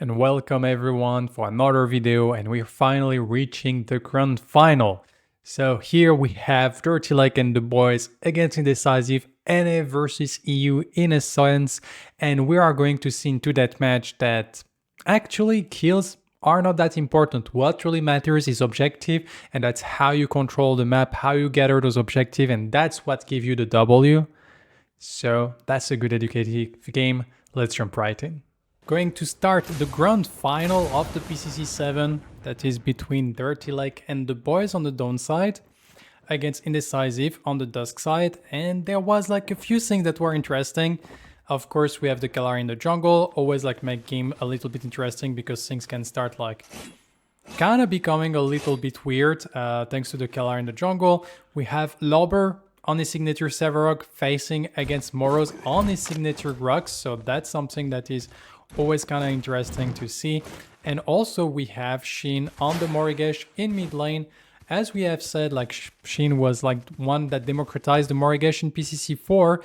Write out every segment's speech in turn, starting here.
and welcome everyone for another video, and we're finally reaching the grand final. So here we have Dirty Lake and the boys against Indecisive, NA versus EU in a sense, and we are going to see into that match that actually kills are not that important. What really matters is objective, and that's how you control the map, how you gather those objectives, and that's what gives you the W. So that's a good educative game. Let's jump right in. Going to start the grand final of the PCC 7, that is between Dirty Lake and the boys on the dawn side against Indecisive on the dusk side, and there was like a few things that were interesting. Of course, we have the Kalari in the jungle, always like make game a little bit interesting because things can start like kind of becoming a little bit weird thanks to the Kalari in the jungle. We have Lobber on his signature Sevarog facing against Moros on his signature Rux, so that's something that is always kind of interesting to see. And also we have Sheen on the Morigesh in mid lane. As we have said, like Sheen was like one that democratized the Morigesh in PCC 4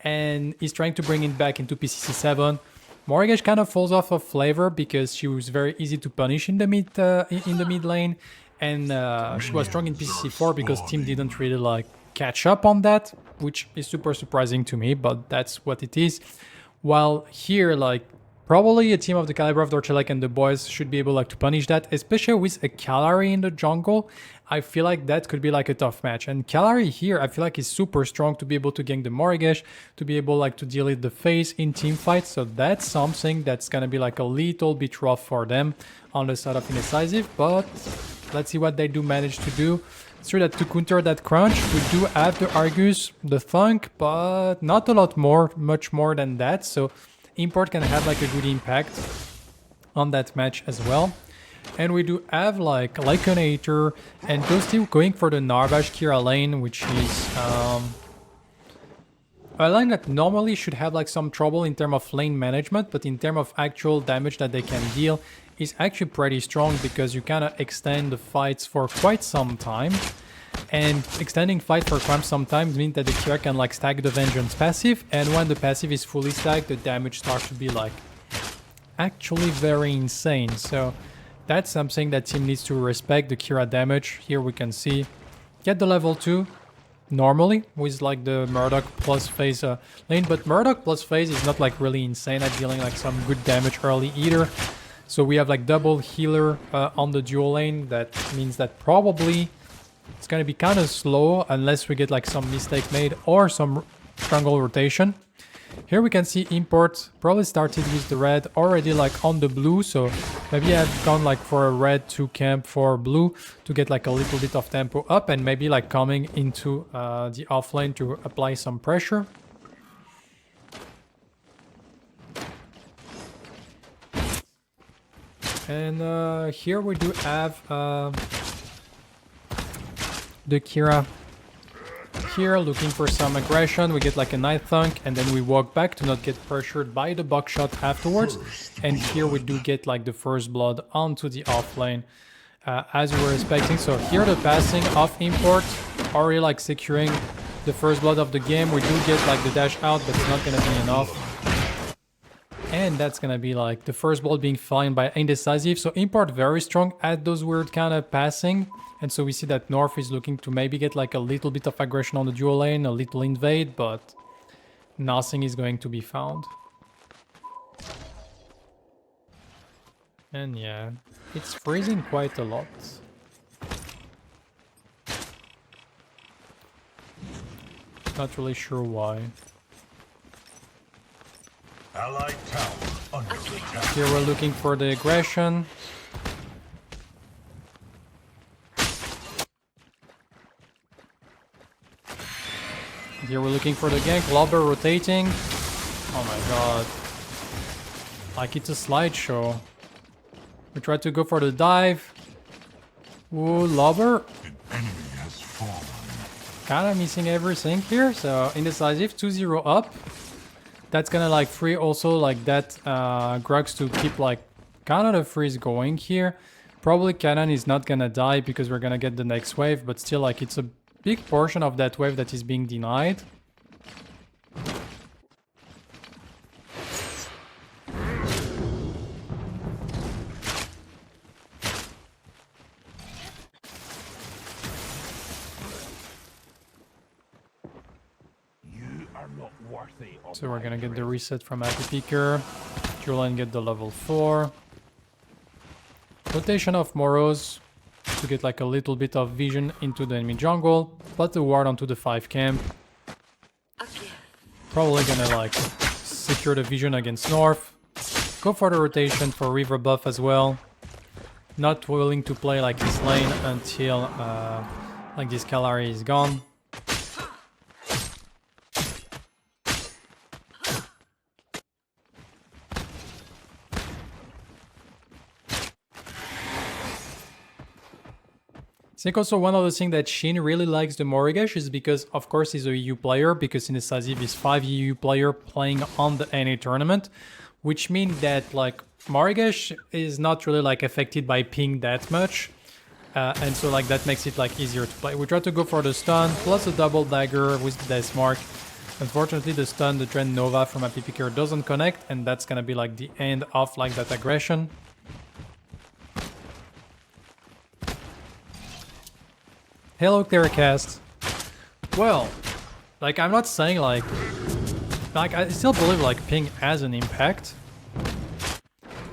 and is trying to bring it back into PCC 7. Morigesh kind of falls off of flavor because she was very easy to punish in the mid lane, and she was strong in PCC 4 because team didn't really like catch up on that, which is super surprising to me, but that's what it is. While here, like, probably a team of the caliber of Dirty Lake and the boys should be able like to punish that, especially with a Kalari in the jungle. I feel like that could be like a tough match. And Kalari here, I feel like is super strong to be able to gank the Morigesh, to be able like to deal with the phase in team fights. So that's something that's gonna be like a little bit rough for them on the side of Indecisive, but let's see what they do manage to do. It's true that to counter that crunch, we do have the Argus, the Thunk, but not a lot more, much more than that. So Import can have like a good impact on that match as well. And we do have like Lyconator and Toasty going for the Narbash Kira lane, which is a lane that normally should have like some trouble in terms of lane management, but in terms of actual damage that they can deal is actually pretty strong because you kind of extend the fights for quite some time. And extending fight for quite some time means that the Kira can like stack the Vengeance passive, and when the passive is fully stacked, the damage starts to be like actually very insane. So that's something that team needs to respect, the Kira damage. Here we can see get the level 2 normally with like the Murdoch plus phase lane, but Murdoch plus phase is not like really insane at dealing like some good damage early either. So we have like double healer on the dual lane. That means that probably it's going to be kind of slow unless we get like some mistake made or some jungle rotation. Here we can see Import probably started with the red already like on the blue, so maybe I've gone like for a red to camp for blue to get like a little bit of tempo up and maybe like coming into the offlane to apply some pressure. And here we do have the Kira here looking for some aggression. We get like a Night Thunk and then we walk back to not get pressured by the buckshot afterwards. And here we do get like the first blood onto the offlane as we were expecting. So here the passing of Import already like securing the first blood of the game. We do get like the dash out, but it's not gonna be enough. And that's gonna be like the first blood being found by Indecisive. So Import very strong at those weird kind of passing. And so we see that North is looking to maybe get like a little bit of aggression on the dual lane, a little invade, but nothing is going to be found. And yeah, it's freezing quite a lot. Not really sure why. Allied tower under attack. Here we're looking for the aggression. Here we're looking for the gank. Lobber rotating. Oh my god. Like it's a slideshow. We try to go for the dive. Ooh, Lobber. An enemy has fallen. Kind of missing everything here. So Indecisive 2-0 up. That's gonna like free also like that Grux to keep like kind of the freeze going here. Probably Cannon is not gonna die because we're gonna get the next wave, but still like it's a big portion of that wave that is being denied. So we're gonna get the reset from Happy Picker. Julian get the level 4. Rotation of Moros to get like a little bit of vision into the enemy jungle. Put the ward onto the 5 camp. Probably gonna like secure the vision against North. Go for the rotation for River buff as well. Not willing to play like his lane until like this Kalari is gone. I think also one of the things that Shin really likes the Morigesh is because, of course, he's a EU player, because Indecisive is 5 EU player playing on the NA tournament, which means that like Morigesh is not really like affected by ping that much, and so like that makes it like easier to play. We try to go for the stun plus a double dagger with the Death Mark. Unfortunately, the stun, the Trend Nova from Happy Picker doesn't connect, and that's gonna be like the end of like that aggression. Hello, Clearcast. Well, like I'm not saying like I still believe like ping has an impact.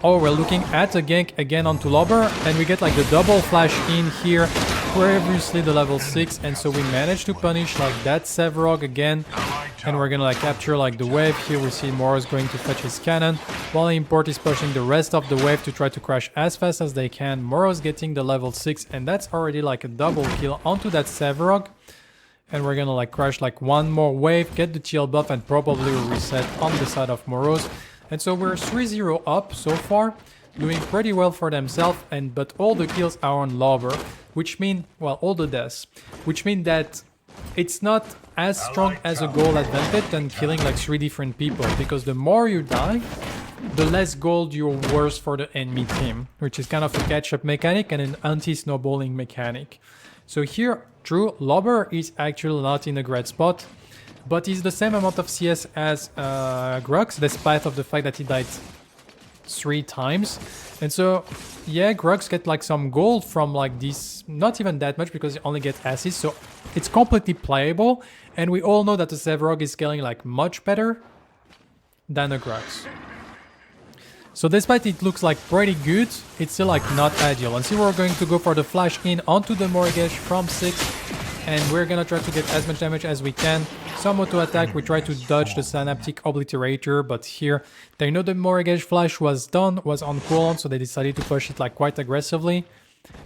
Oh, we're looking at a gank again onto Lobber, and we get like the double flash in here, previously the level 6, and so we managed to punish like that Sevrog again, and we're gonna like capture like the wave. Here we see Moros going to fetch his cannon, while Import is pushing the rest of the wave to try to crash as fast as they can. Moros getting the level 6, and that's already like a double kill onto that Sevrog. And we're gonna like crash like one more wave, get the TL buff, and probably reset on the side of Moros. And so we're 3-0 up so far, doing pretty well for themselves, but all the kills are on Lobber, which mean, well, all the deaths, which mean that it's not as strong as a goal advantage than killing like 3 different people, because the more you die, the less gold you're worth for the enemy team, which is kind of a catch-up mechanic and an anti-snowballing mechanic. So here, true, Lobber is actually not in a great spot, but he's the same amount of CS as Grux, despite of the fact that he died 3 times. And so, yeah, Grux get like some gold from like this, not even that much because he only gets assists, so it's completely playable. And we all know that the Sevrog is scaling like much better than a Grux. So despite it looks like pretty good, it's still like not ideal. And so we're going to go for the flash in onto the Morigesh from 6. And we're gonna try to get as much damage as we can. Some auto attack, we try to dodge the Synaptic Obliterator, but here they know the Morigesh flash was done, was on cooldown, so they decided to push it like quite aggressively.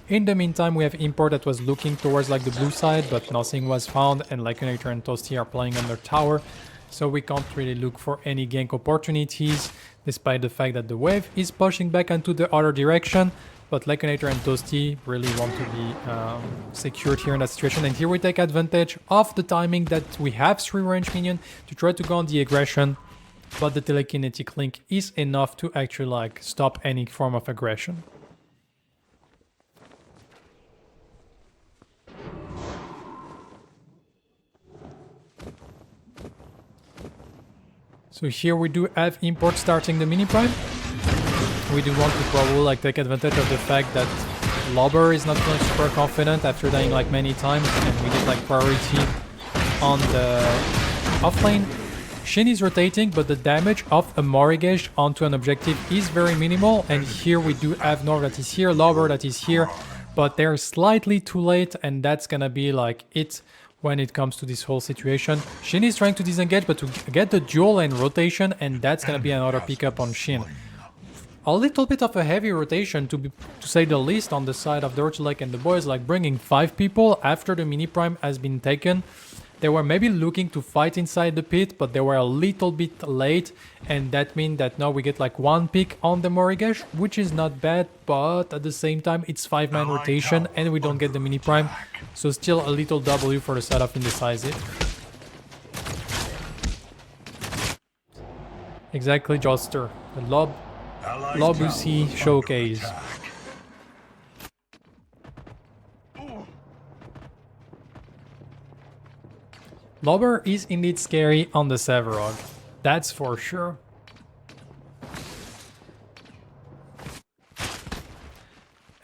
In the meantime, we have Import that was looking towards like the blue side, but nothing was found, and Lyconator and Toasty are playing under tower, so we can't really look for any gank opportunities, despite the fact that the wave is pushing back into the other direction. But Lyconator and Toasty really want to be secured here in that situation. And here we take advantage of the timing that we have 3 range minion to try to go on the aggression. But the telekinetic link is enough to actually like stop any form of aggression. So here we do have Import starting the mini prime. We do want to probably like take advantage of the fact that Lobber is not feeling super confident after dying like many times, and we get like priority on the offlane. Shin is rotating, but the damage of a Morigesh onto an objective is very minimal, and here we do have Nor that is here, Lobber that is here, but they're slightly too late, and that's gonna be like it when it comes to this whole situation. Shin is trying to disengage, but to get the dual and rotation, and that's gonna be another pickup on Shin. A little bit of a heavy rotation, to say the least, on the side of Dirty Lake and the boys, like bringing 5 people after the mini prime has been taken. They were maybe looking to fight inside the pit, but they were a little bit late, and that means that now we get like 1 pick on the Morigesh, which is not bad, but at the same time it's 5-man rotation and we don't get the mini prime, so still a little W for the side of Indecisive. Exactly, Joster. The Lobusi showcase. Lobber is indeed scary on the Sevrog, that's for sure.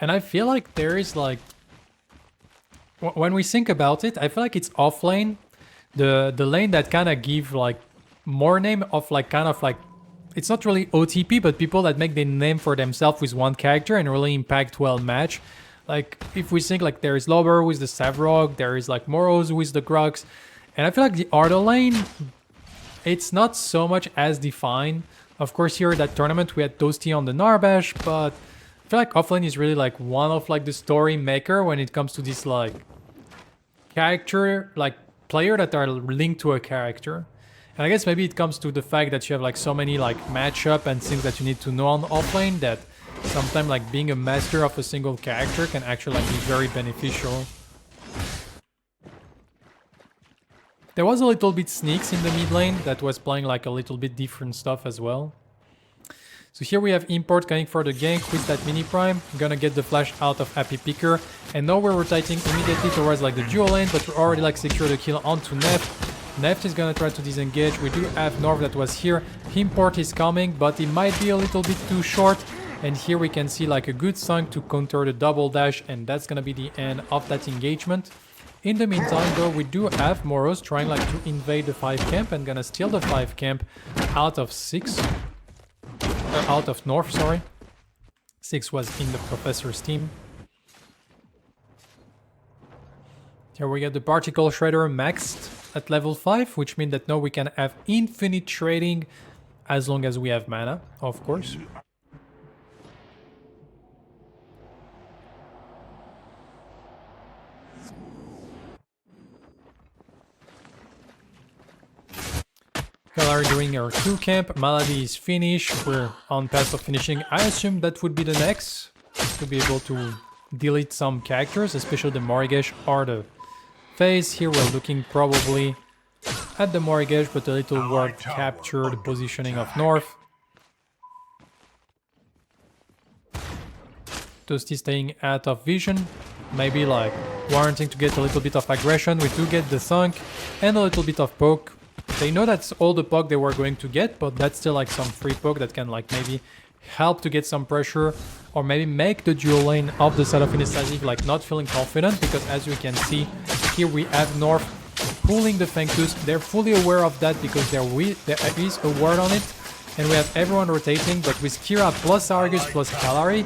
And I feel like there is like, when we think about it, I feel like it's off lane, the lane that kind of give like more name of like kind of like, it's not really OTP, but people that make the name for themselves with one character and really impact well match. Like if we think like there is Lober with the Savrog, there is like Moros with the Grox, and I feel like the Auto lane, it's not so much as defined. Of course, here at that tournament we had Toasty on the Narbash, but I feel like offlane is really like one of like the story maker when it comes to this like character, like player that are linked to a character. And I guess maybe it comes to the fact that you have like so many like matchup and things that you need to know on offlane that sometimes like being a master of a single character can actually like be very beneficial. There was a little bit Sneaks in the mid lane that was playing like a little bit different stuff as well. So here we have Import going for the gank with that mini prime, gonna get the flash out of Happy Picker, and now we're rotating immediately towards like the dual lane, but we already like secured the kill onto Neft. Neft is gonna try to disengage. We do have Norv that was here. Import is coming, but he might be a little bit too short. And here we can see like a good song to counter the double dash, and that's gonna be the end of that engagement. In the meantime though, we do have Moros trying like to invade the 5 camp and gonna steal the 5 camp out of 6. Out of North, sorry. 6 was in the Professor's team. Here we get the Particle Shredder maxed at level 5, which means that now we can have infinite trading as long as we have mana, of course. Kalari doing our 2 camp, Malady is finished, we're on path of finishing. I assume that would be the next, to be able to delete some characters, especially the Morigesh or the Phase. Here we're looking probably at the Morigesh, but a little ward capture the positioning of North. Toasty staying out of vision, maybe like warranting to get a little bit of aggression. We do get the Thunk and a little bit of poke. They know that's all the poke they were going to get, but that's still like some free poke that can like maybe help to get some pressure or maybe make the dual lane of the side of Indecisive like not feeling confident, because as we can see here we have North pulling the Fengtus. They're fully aware of that because there is a ward on it, and we have everyone rotating, but with Kira plus Argus plus Kalari,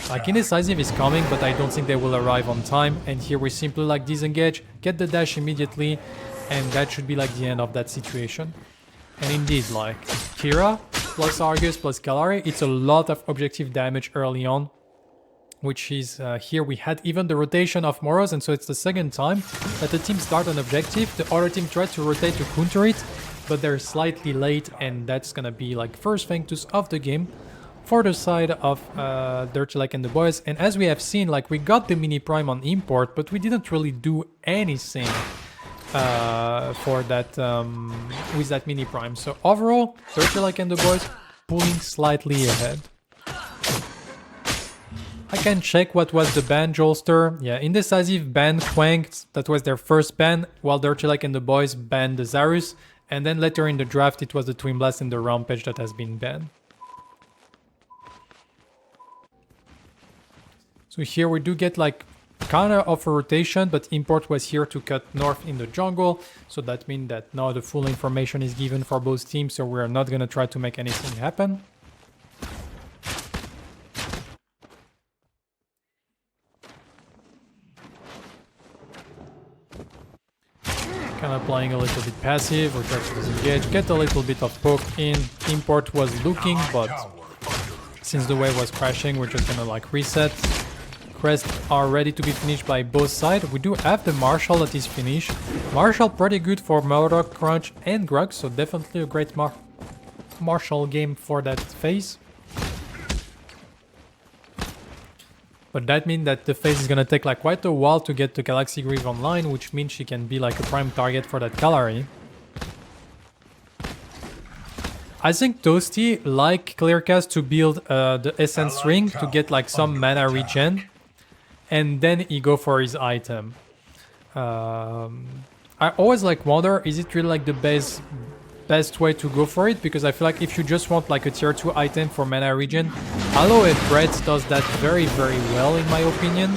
like Indecisive is coming, but I don't think they will arrive on time. And here we simply like disengage, get the dash immediately, and that should be like the end of that situation. And indeed, like Kira plus Argus plus Kalari, it's a lot of objective damage early on, which is here we had even the rotation of Moros, and so it's the second time that the team start an objective. The other team tried to rotate to counter it, but they're slightly late, and that's gonna be like first Fengtus of the game for the side of Dirty Lake and the boys. And as we have seen, like we got the mini prime on import, but we didn't really do anything for that with that mini prime. So overall, Dirty Lake and the boys pulling slightly ahead. I can check what was the ban, Jolster. Yeah, Indecisive banned Quang, that was their first ban, while Dirty Lake and the boys banned the Zarus, and then later in the draft it was the Twin Blast and the Rampage that has been banned. So here we do get like kind of a rotation, but import was here to cut North in the jungle, so that means that now the full information is given for both teams, so we're not gonna try to make anything happen. Kind of playing a little bit passive, or try to disengage, get a little bit of poke in. Import was looking, but since the wave was crashing, we're just gonna like reset. Crests are ready to be finished by both sides. We do have the Marshall that is finished. Marshall pretty good for Murdoch, Crunch and Grug, so definitely a great Marshall game for that phase. But that means that the phase is gonna take like quite a while to get the Galaxy Greave online, which means she can be like a prime target for that Kalari. I think Toasty like Clearcast to build the Essence Ring to get like some mana regen, and then he go for his item. I always like wonder, is it really like the best way to go for it? Because I feel like if you just want like a tier 2 item for mana regen, Aloe Bread does that very well in my opinion,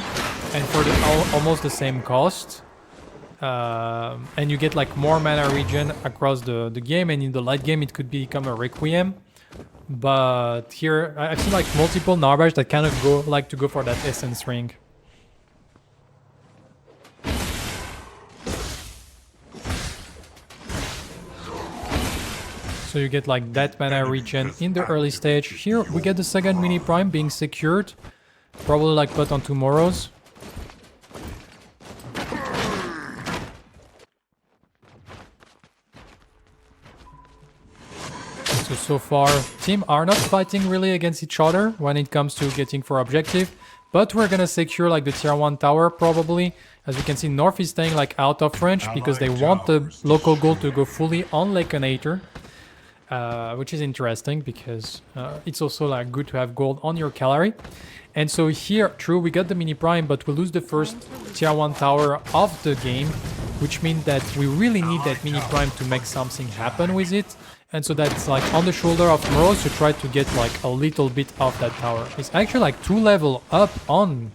and for the almost the same cost. And you get like more mana regen across the game, and in the late game it could become a Requiem. But here I've seen like multiple Narbash that kind of like to go for that Essence Ring. So you get like that mana regen in the early stage. Here we get the second mini prime being secured. Probably like put on tomorrow's. So far, team are not fighting really against each other when it comes to getting for objective. But we're gonna secure like the tier 1 tower probably. As you can see, North is staying like out of range because they want the local gold to go fully on Lakeonator. Which is interesting because it's also like good to have gold on your Calari. And so here, true, we got the mini prime, but we lose the first tier 1 tower of the game, which means that we really need that mini prime to make something happen with it. And so that's like on the shoulder of Morose to try to get like a little bit of that tower. It's actually like 2 level up on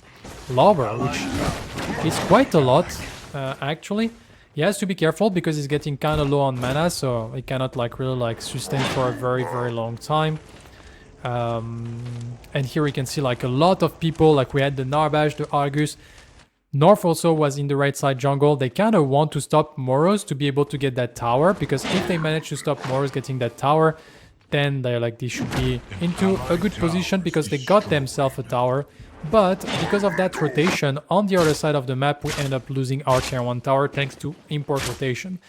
Lover, which is quite a lot actually. He has to be careful because he's getting kind of low on mana, so he cannot like really like sustain for a very long time. And here we can see like a lot of people, like we had the Narbash, the Argus. North also was in the right side jungle. They kind of want to stop Morose to be able to get that tower, because if they manage to stop Morose getting that tower, then they're like, they should be into a good position because they got themselves a tower. But because of that rotation on the other side of the map, we end up losing our tier 1 tower thanks to import rotation.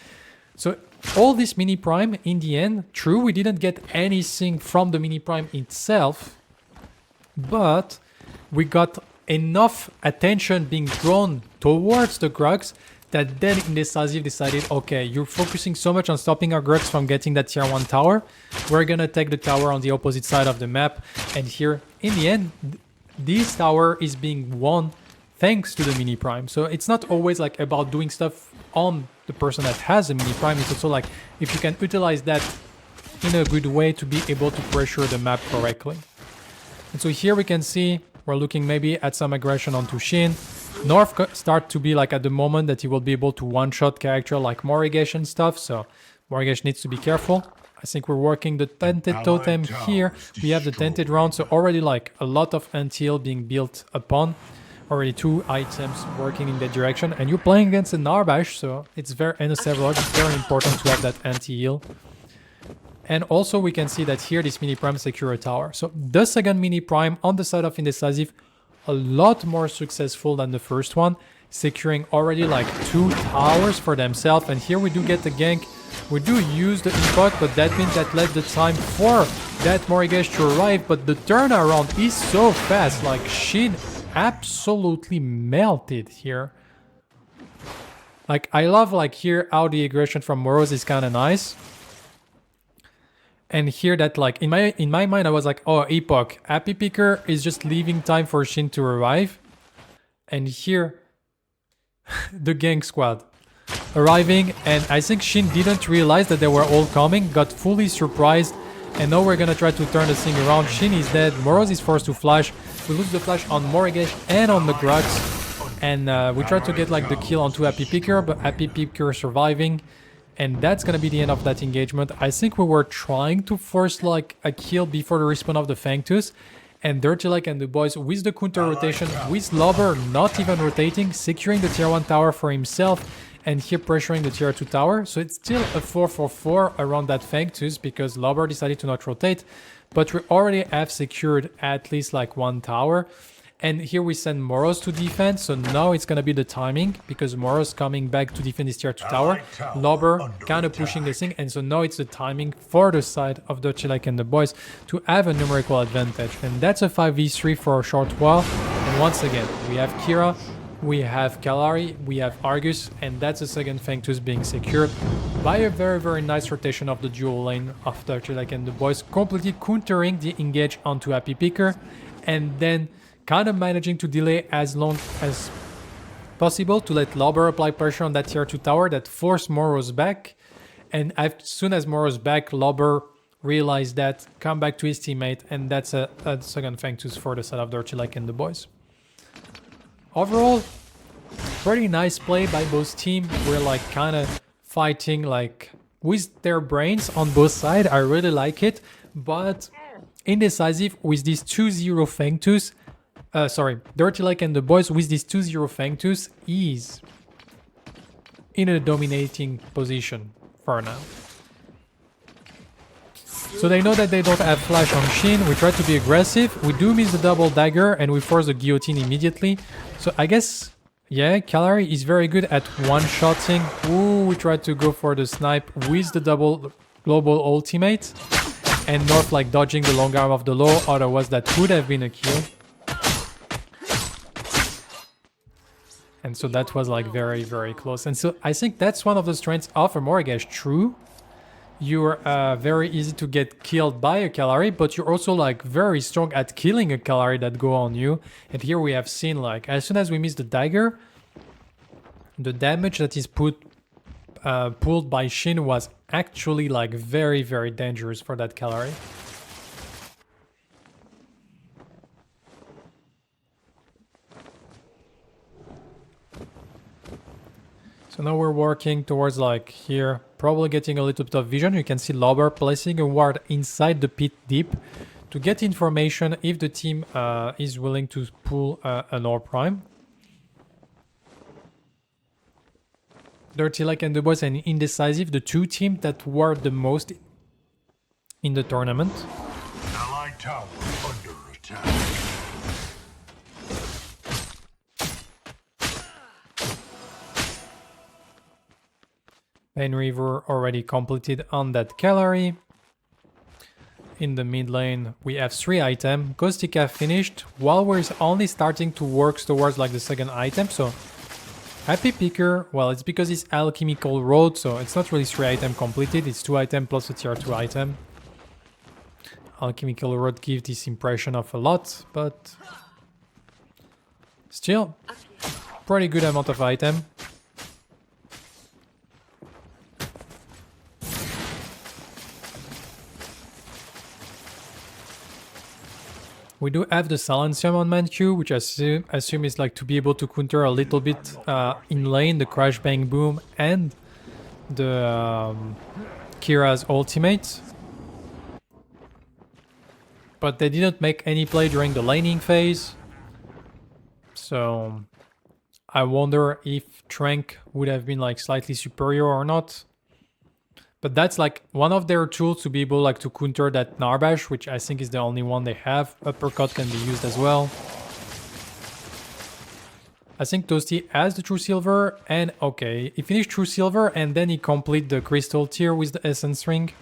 So all this mini prime in the end, true, we didn't get anything from the mini prime itself, but we got enough attention being drawn towards the Grugs that then Indecisive decided, okay, you're focusing so much on stopping our Grugs from getting that tier 1 tower, we're gonna take the tower on the opposite side of the map. And here, in the end, this tower is being won thanks to the mini prime. So it's not always like about doing stuff on the person that has a mini prime. It's also like if you can utilize that in a good way to be able to pressure the map correctly. And so here we can see we're looking maybe at some aggression onto Shin. North start to be like at the moment that he will be able to one-shot character like Morigesh and stuff. So Morigesh needs to be careful. I think we're working the Tented Totem here. We have the Tented Round, so already like a lot of anti-heal being built upon. Already 2 items working in that direction. And you're playing against a Narbash, so it's very, and a Sevrog, it's very important to have that anti-heal. And also we can see that here this mini prime secure a tower. So the second mini prime on the side of Indecisive, a lot more successful than the first one, securing already like 2 towers for themselves. And here we do get the gank. We do use the impact, but that means that led the time for that Morigesh to arrive. But the turnaround is so fast, like Shin absolutely melted here. Like I love like here how the aggression from Morose is kind of nice. And here that like in my mind I was like, oh, Epoch, Happy Picker is just leaving time for Shin to arrive. And here the gank squad arriving, and I think Shin didn't realize that they were all coming, got fully surprised, and now we're gonna try to turn the thing around. Shin is dead, Morose is forced to flash. We lose the flash on Morigesh and on the Grugs, and we try to get like the kill onto Happy Picker, but Happy Picker surviving. And that's gonna be the end of that engagement. I think we were trying to force like a kill before the respawn of the Fangtooth. And Dirty Lake and the boys with the counter rotation, with Lobber not even rotating, securing the tier 1 tower for himself, and here pressuring the tier 2 tower. So it's still a 4-4-4 around that Fangtooth because Lobber decided to not rotate. But we already have secured at least like 1 tower. And here we send Morose to defend, so now it's gonna be the timing, because Morose coming back to defend his tier 2 tower, Lobber kind of pushing this thing, and so now it's the timing for the side of Dirty Lake and the boys to have a numerical advantage. And that's a 5v3 for a short while. And once again, we have Kira, we have Kalari, we have Argus, and that's the second Fangtooth being secured by a very nice rotation of the dual lane of Dirty Lake and the boys, completely countering the engage onto Happy Picker, and then kind of managing to delay as long as possible to let Lobber apply pressure on that tier 2 tower that forced Morose back. And as soon as Morose back, Lobber realized that, come back to his teammate, and that's a second Fangtooth for the side of Dirty Lake and the boys. Overall, pretty nice play by both teams. We're like kind of fighting like with their brains on both sides. I really like it. But Indecisive with this 2-0 Fang Tooth, sorry, Dirty Lake and the boys with this 2-0 Fang Tooth is in a dominating position for now. So they know that they don't have flash on Shin. We try to be aggressive. We do miss the double dagger and we force the guillotine immediately. So I guess, yeah, Kalari is very good at one-shotting. Ooh, we tried to go for the snipe with the double global ultimate. And North like dodging the long arm of the low, otherwise that would have been a kill. And so that was like very, very close. And so I think that's one of the strengths of a Morgash. True, you're very easy to get killed by a Kalari, but you're also like very strong at killing a Kalari that go on you. And here we have seen like as soon as we miss the dagger, the damage that is pulled by Shin was actually like very, very dangerous for that Kalari. So now we're working towards like here, probably getting a little bit of vision. You can see Lobber placing a ward inside the pit deep to get information if the team is willing to pull an Ore Prime. Dirty Lake and the boys and Indecisive, the two teams that were the most in the tournament. Allied tower under attack. Pain River already completed on that Kalari. In the mid lane, we have 3 items. Ghostica finished, while we're only starting to work towards like the second item. So Happy Picker, well, it's because it's Alchemical Road, so it's not really 3 items completed. It's 2 items plus a tier 2 item. Alchemical Road gives this impression of a lot, but still pretty good amount of item. We do have the Silencium on Manchu, which I assume is like to be able to counter a little bit in lane, the Crash Bang Boom and the Kira's ultimate. But they didn't make any play during the laning phase. So I wonder if Trank would have been like slightly superior or not. But that's like one of their tools to be able like to counter that Narbash, which I think is the only one they have. Uppercut can be used as well. I think Toasty has the True Silver and okay, he finished True Silver and then he complete the Crystal tier with the Essence Ring.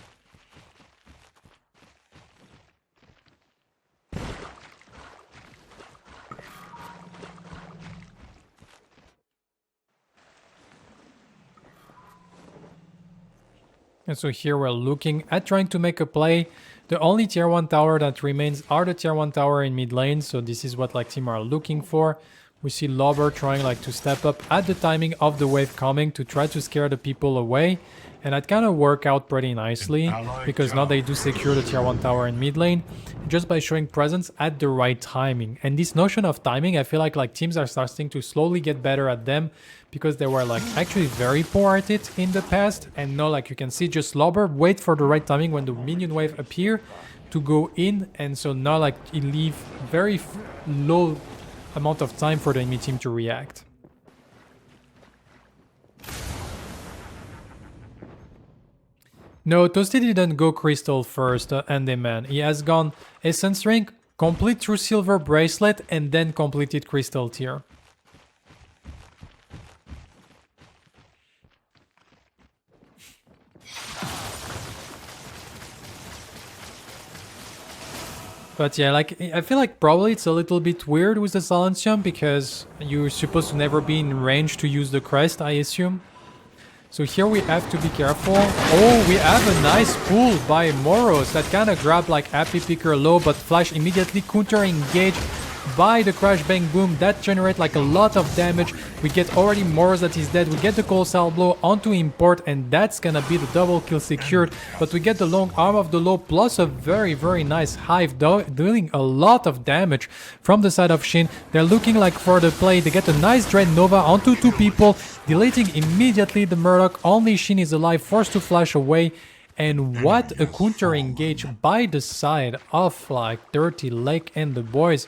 And so here we're looking at trying to make a play. The only tier 1 tower that remains are the tier 1 tower in mid lane. So this is what like team are looking for. We see Lobber trying like to step up at the timing of the wave coming to try to scare the people away. And that kind of worked out pretty nicely because now they do secure the tier 1 tower in mid lane just by showing presence at the right timing. And this notion of timing, I feel like teams are starting to slowly get better at them because they were like actually very poor at it in the past. And now like you can see just Lobber wait for the right timing when the minion wave appear to go in. And so now like it leave very low amount of time for the enemy team to react. No, Toasty didn't go Crystal first, man. He has gone Essence Ring, complete True Silver Bracelet, and then completed Crystal tier. But yeah, like I feel like probably it's a little bit weird with the Silencium because you're supposed to never be in range to use the crest, I assume. So here we have to be careful. Oh, we have a nice pull by Moros that kind of grabbed like Happy Picker low, but Flash immediately counter engage by the Crash Bang Boom. That generates like a lot of damage. We get already Moros that is dead. We get the Colossal Blow onto Import, and that's gonna be the double kill secured. But we get the Long Arm of the Law plus a very, very nice Hive doing a lot of damage from the side of Shin. They're looking like for the play. They get a nice Dread Nova onto 2 people, deleting immediately the Murdoch. Only Shin is alive, forced to flash away. And what a counter engage by the side of like Dirty Lake and the boys.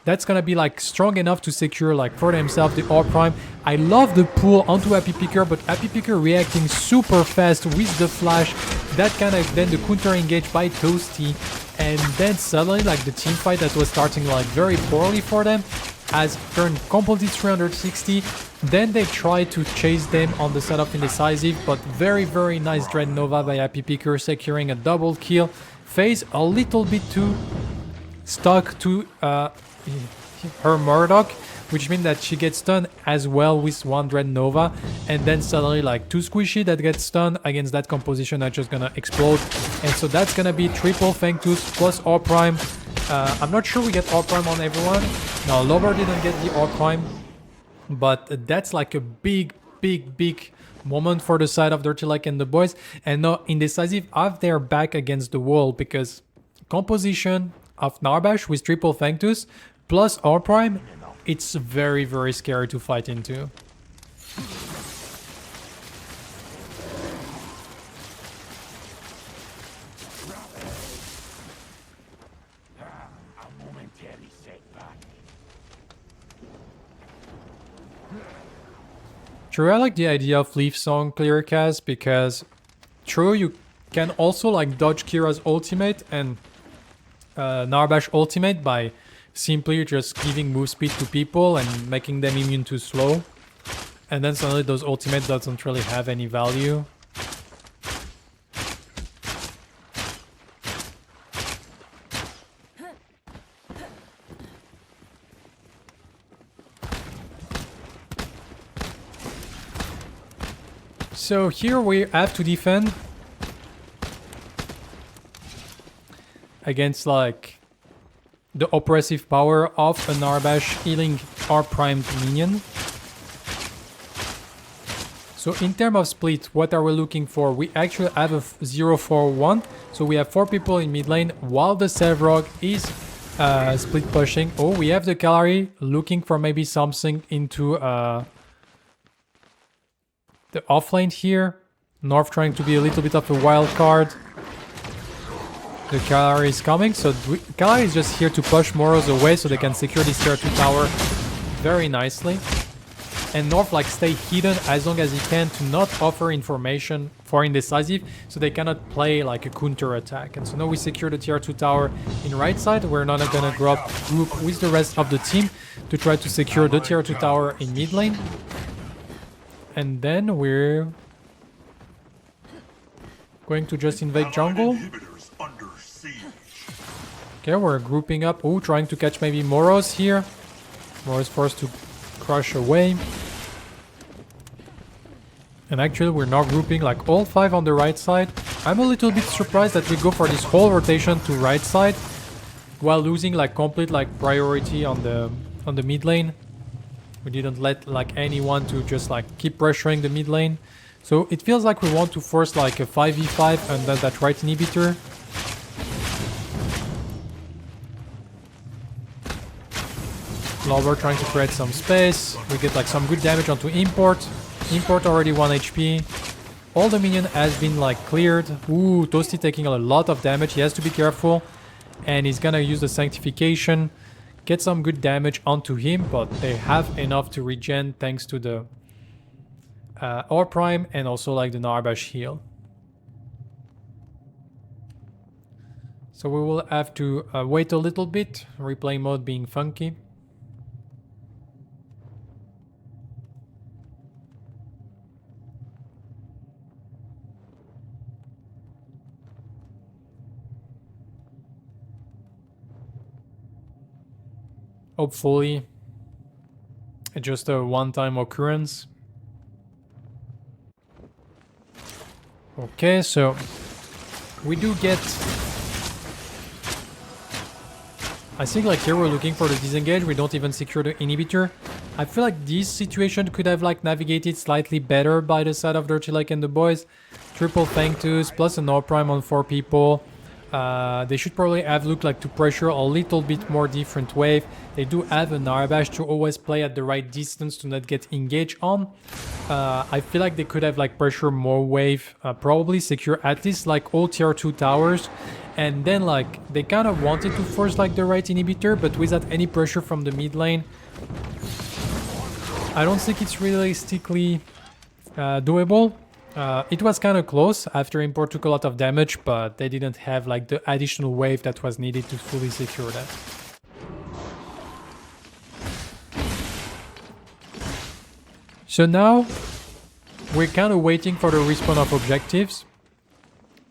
That's gonna be like strong enough to secure like for themselves the Orb Prime. I love the pull onto Happy Picker, but Happy Picker reacting super fast with the flash. That kind of then the counter engage by Toasty. And then suddenly like the team fight that was starting like very poorly for them has turned completely 360. Then they try to chase them on the side of Indecisive, but very, very nice Dread Nova by Happy Picker securing a double kill. FaZe a little bit too stuck to her Murdoch, which means that she gets stunned as well with 1 Dread Nova, and then suddenly like 2 Squishy that gets stunned against that composition are just gonna explode. And so that's gonna be triple Fang Tooth plus Orb Prime. I'm not sure we get Orb Prime on everyone. No, Lover didn't get the Orb Prime, but that's like a big moment for the side of Dirty Lake and the boys. And now Indecisive have their back against the wall because composition of Narbash with triple Fang Tooth plus Orb Prime, it's very, very scary to fight into. True, I like the idea of Leaf Song clear cast because true, you can also like dodge Kira's ultimate and Narbash ultimate by simply just giving move speed to people and making them immune to slow. And then suddenly those ultimates doesn't really have any value. So here we have to defend against like the oppressive power of a Narbash healing our primed minion. So in terms of split, what are we looking for? We actually have a 0-4-1. So we have 4 people in mid lane while the Sevrog is split pushing. Oh, we have the Kalari looking for maybe something into the offlane here. North trying to be a little bit of a wild card. The Kalari is coming, so Kalari is just here to push Moros away so they can secure this tier 2 tower very nicely. And North like stay hidden as long as he can to not offer information for Indecisive, so they cannot play like a counter attack. And so now we secure the tier 2 tower in right side. We're not gonna group with the rest of the team to try to secure the tier 2 tower in mid lane. And then we're going to just invade jungle. Okay, we're grouping up. Oh, trying to catch maybe Moros here. Moros forced to crush away. And actually, we're now grouping like all 5 on the right side. I'm a little bit surprised that we go for this whole rotation to right side while losing like complete like priority on the mid lane. We didn't let like anyone to just like keep pressuring the mid lane. So it feels like we want to force like a 5v5 and then that right inhibitor. Lover trying to create some space. We get like some good damage onto Import. Import already 1 HP. All the minion has been like cleared. Ooh, Toasty taking a lot of damage. He has to be careful. And he's gonna use the Sanctification. Get some good damage onto him, but they have enough to regen thanks to the Orb Prime and also like the Narbash heal. So we will have to wait a little bit. Replay mode being funky. Hopefully, it's just a one-time occurrence. Okay, so we do get I think like here we're looking for the disengage, we don't even secure the inhibitor. I feel like this situation could have like navigated slightly better by the side of Dirty Lake and the boys. Triple Fang Tooth plus an Prime on 4 people. They should probably have looked like to pressure a little bit more different wave. They do have a Narabash to always play at the right distance to not get engaged on. I feel like they could have like pressure more wave, probably secure at least like all tier 2 towers. And then like they kind of wanted to force like the right inhibitor, but without any pressure from the mid lane. I don't think it's realistically doable. It was kind of close after Import took a lot of damage, but they didn't have like the additional wave that was needed to fully secure that. So now we're kind of waiting for the respawn of objectives.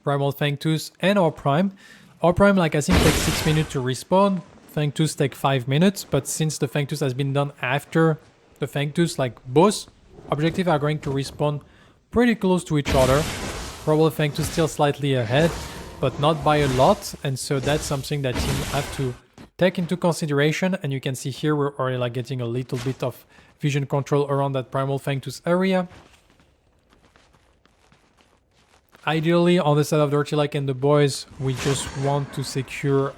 Primal Fangtooth and our Prime. Our Prime, like I think, takes 6 minutes to respawn. Fangtooth take 5 minutes, but since the Fangtooth has been done after the Fangtooth, like both objectives are going to respawn pretty close to each other. Probably Fangtooth still slightly ahead, but not by a lot, and so that's something that you have to take into consideration. And you can see here we're already like getting a little bit of vision control around that Primal Fangtooth area. Ideally, on the side of Dirty Lake and the boys, we just want to secure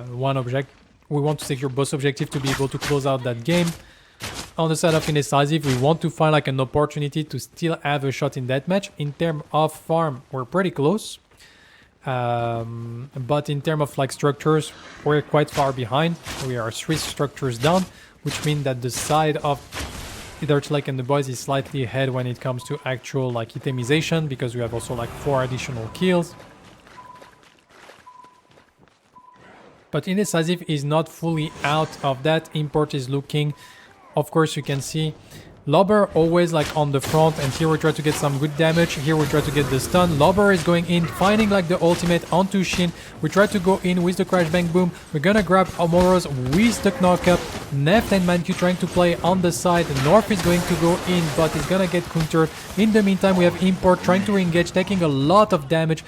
one object. We want to secure both objectives to be able to close out that game. On the side of Indecisive, we want to find like an opportunity to still have a shot in that match. In terms of farm, we're pretty close. But in terms of like structures, we're quite far behind. We are 3 structures down, which means that the side of Dirty Lake and the boys is slightly ahead when it comes to actual like itemization, because we have also like 4 additional kills. But Indecisive is not fully out of that. Import is looking. Of course, you can see Lobber always like on the front, and here we try to get some good damage. Here we try to get the stun. Lobber is going in, finding like the ultimate onto Shin. We try to go in with the Crash Bang Boom. We're gonna grab Amoros with the knockup. Neft and Manku trying to play on the side. North is going to go in, but it's gonna get countered. In the meantime, we have Import trying to re-engage, taking a lot of damage.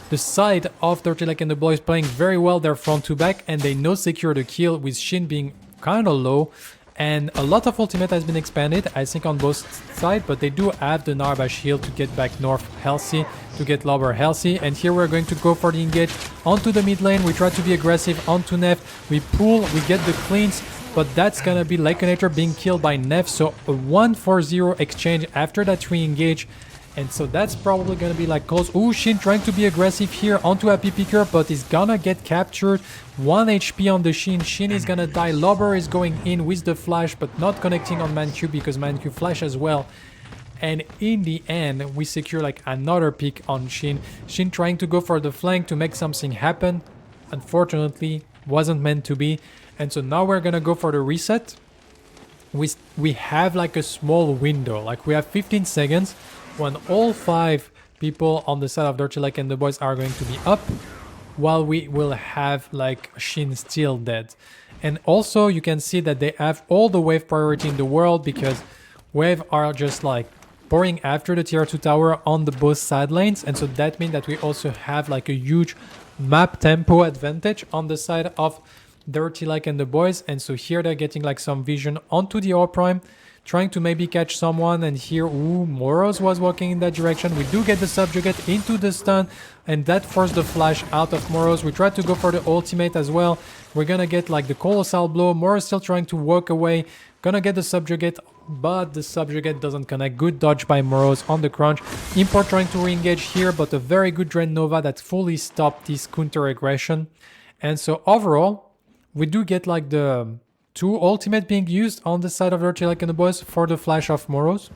The side of Dirty Lake and the boys playing very well their front to back, and they no secure the kill with Shin being kind of low. And a lot of ultimate has been expanded, I think, on both sides, but they do have the Narabash heal to get back North healthy, to get Lobber healthy. And here we're going to go for the engage onto the mid lane. We try to be aggressive onto Neft. We pull, we get the cleans, but that's gonna be Laconator being killed by Neft. So a 1-4-0 exchange after that re-engage. And so that's probably gonna be like close. Ooh, Shin trying to be aggressive here onto Happy Picker, but he's gonna get captured. 1 HP on the Shin. Shin is gonna die. Lobber is going in with the flash, but not connecting on Manku because Manku flash as well. And in the end, we secure like another pick on Shin. Shin trying to go for the flank to make something happen. Unfortunately, wasn't meant to be. And so now we're gonna go for the reset. We have like a small window, like we have 15 seconds. When all 5 people on the side of Dirty Lake and the boys are going to be up, while we will have like Shin still dead. And also you can see that they have all the wave priority in the world, because wave are just like pouring after the tier 2 tower on the both side lanes. And so that means that we also have like a huge map tempo advantage on the side of Dirty Lake and the boys. And so here they're getting like some vision onto the O Prime, trying to maybe catch someone. And here, ooh, Moros was walking in that direction. We do get the subjugate into the stun, and that forced the flash out of Moros. We try to go for the ultimate as well. We're gonna get like the colossal blow. Moros still trying to walk away. Gonna get the subjugate, but the subjugate doesn't connect. Good dodge by Moros on the crunch. Import trying to re-engage here, but a very good Drain Nova that fully stopped this counter aggression. And so overall, we do get like the 2 ultimate being used on the side of Dirty Lake and the boys for the flash of Moros.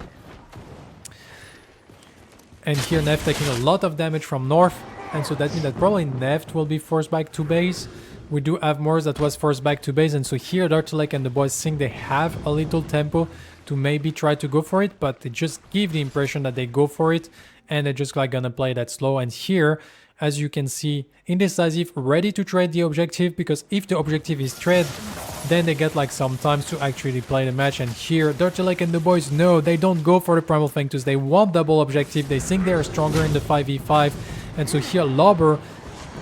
And here Neft taking a lot of damage from North. And so that means that probably Neft will be forced back to base. We do have Moros that was forced back to base. And so here Dirty Lake and the boys think they have a little tempo to maybe try to go for it. But they just give the impression that they go for it. And they're just like gonna play that slow. And here, as you can see, Indecisive ready to trade the objective, because if the objective is trade, then they get like some time to actually play the match. And here Dirty Lake and the boys, no, they don't go for the Primal Fangtooth. They want double objective. They think they are stronger in the 5v5. And so here Lobber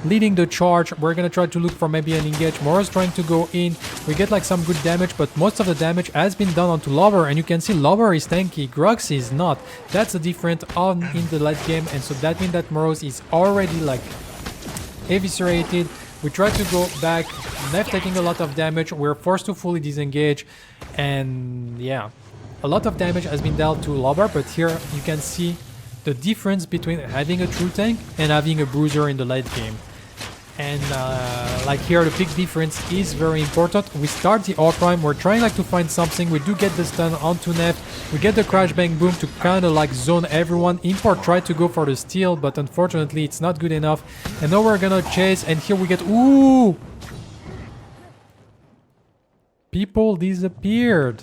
leading the charge. We're gonna try to look for maybe an engage. Moro's trying to go in. We get like some good damage, but most of the damage has been done onto Lover, and you can see Lover is tanky, Groxy is not. That's the difference in the late game, and so that means that Moros is already like eviscerated. We try to go back, Neff taking a lot of damage. We're forced to fully disengage, and yeah, a lot of damage has been dealt to Lover, but here you can see the difference between having a true tank and having a bruiser in the late game. And like here, the big difference is very important. We start the R prime, we're trying like to find something. We do get the stun onto Neff. We get the crash bang boom to kind of like zone everyone. Import tried to go for the steal, but unfortunately it's not good enough. And now we're gonna chase, and here we get, ooh! People disappeared.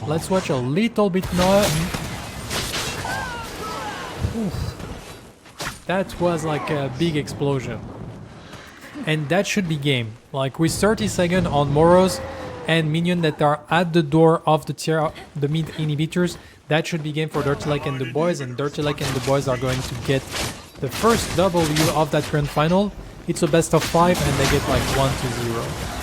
Let's watch a little bit now. Oof. That was like a big explosion. And that should be game. Like with 30 seconds on Moros and minions that are at the door of the mid inhibitors, that should be game for Dirty Lake and the boys, and Dirty Lake and the boys are going to get the first W of that grand final. It's a best of 5 and they get like 1-0.